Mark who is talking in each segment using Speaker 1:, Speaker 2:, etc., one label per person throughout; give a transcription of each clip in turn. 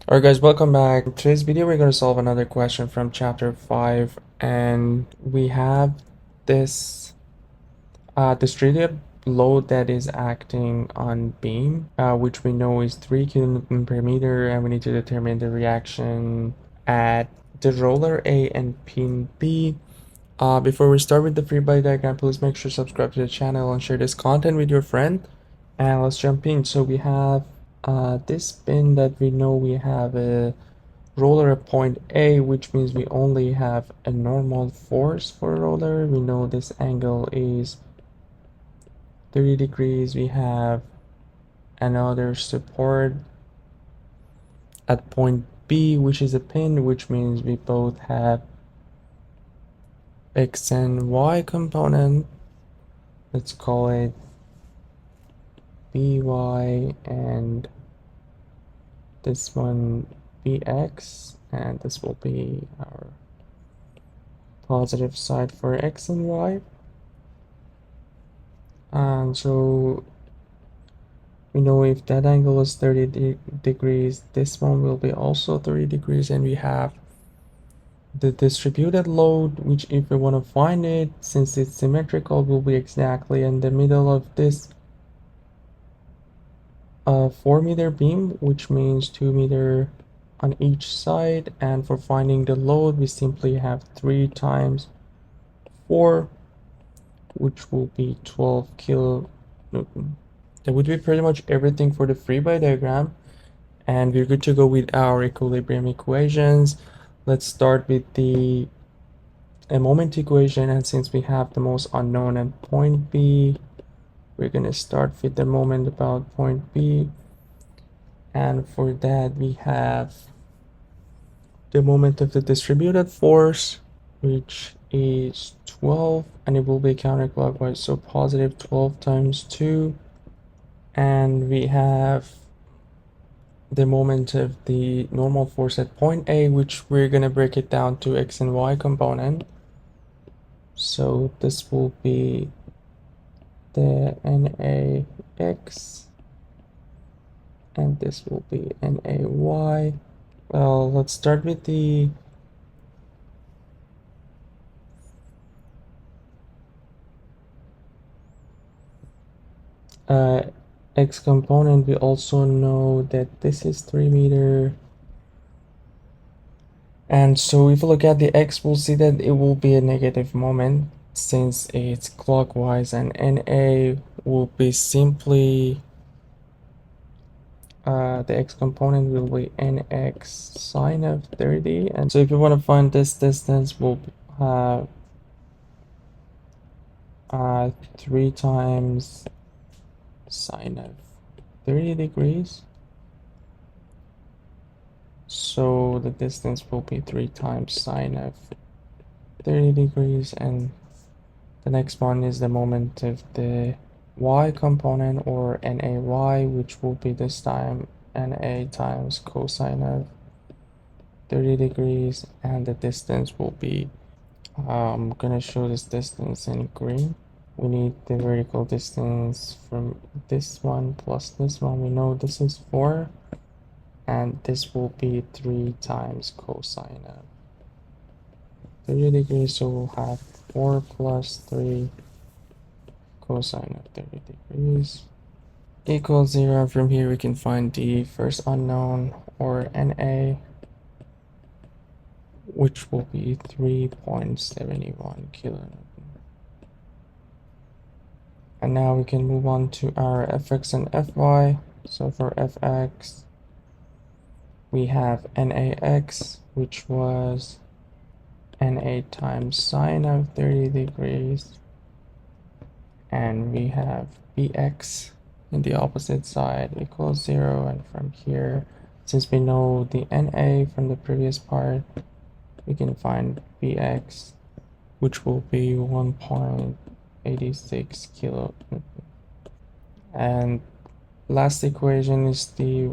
Speaker 1: Alright guys, welcome back. In today's video we're going to solve another question from chapter 5, and we have this distributed load that is acting on beam, which we know is 3 kilonewton per meter, and we need to determine the reaction at the roller A and pin B. Before we start with the free body diagram, please make sure to subscribe to the channel and share this content with your friend. And let's jump in. So we have this pin that we know we have a roller at point A, which means we only have a normal force for a roller. We know this angle is 30 degrees. We have another support at point B, which is a pin, which means we both have X and Y component. Let's call it by, and this one bx, and this will be our positive side for x and y. And so we know if that angle is 30 degrees, this one will be also 30 degrees, and we have the distributed load, which if we want to find it, since it's symmetrical, will be exactly in the middle of this 4-meter beam, which means 2 meter on each side. And for finding the load, we simply have 3 times 4, which will be 12 kilonewton. That would be pretty much everything for the free body diagram, and we're good to go with our equilibrium equations. Let's start with the moment equation, and since we have the most unknown at point B, we're gonna start with the moment about point B. And for that we have the moment of the distributed force, which is 12, and it will be counterclockwise, so positive 12 times 2. And we have the moment of the normal force at point A, which we're gonna break it down to x and y component. So this will be the NAX, and this will be NAY. Well, let's start with the x component. We also know that this is 3 meter, and so if you look at the x, we'll see that it will be a negative moment since it's clockwise, and NA will be simply the x component will be nx sine of 30. And so if you want to find this distance, we'll have 3 times sine of 30 degrees. So the distance will be 3 times sine of 30 degrees. And the next one is the moment of the y component, or NAY, which will be this time NA times cosine of 30 degrees. And the distance will be, I'm gonna show this distance in green. We need the vertical distance from this one plus this one. We know this is 4, and this will be 3 times cosine of 30 degrees. So we'll have 4 plus 3 cosine of 30 degrees equals 0. From here we can find the first unknown, or NA, which will be 3.71 kilonewton. And now we can move on to our fx and fy. So for fx, we have NAX, which was NA times sine of 30 degrees. And we have bx in the opposite side equals 0. And from here, since we know the NA from the previous part, we can find bx, which will be 1.86 kilonewton. And last equation is the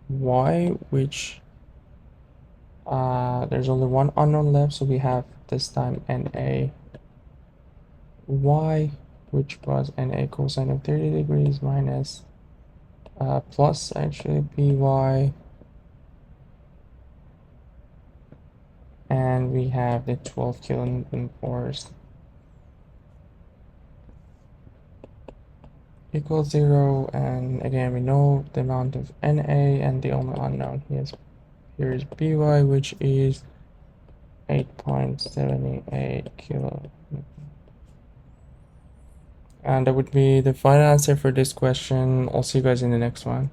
Speaker 1: y, which there's only one unknown left, so we have this time NA y, which was NA cosine of 30 degrees minus plus actually by and we have the 12 kilonewton force equals 0, and again we know the amount of Na, and the only unknown here is By, which is 8.78 kilo. And that would be the final answer for this question. I'll see you guys in the next one.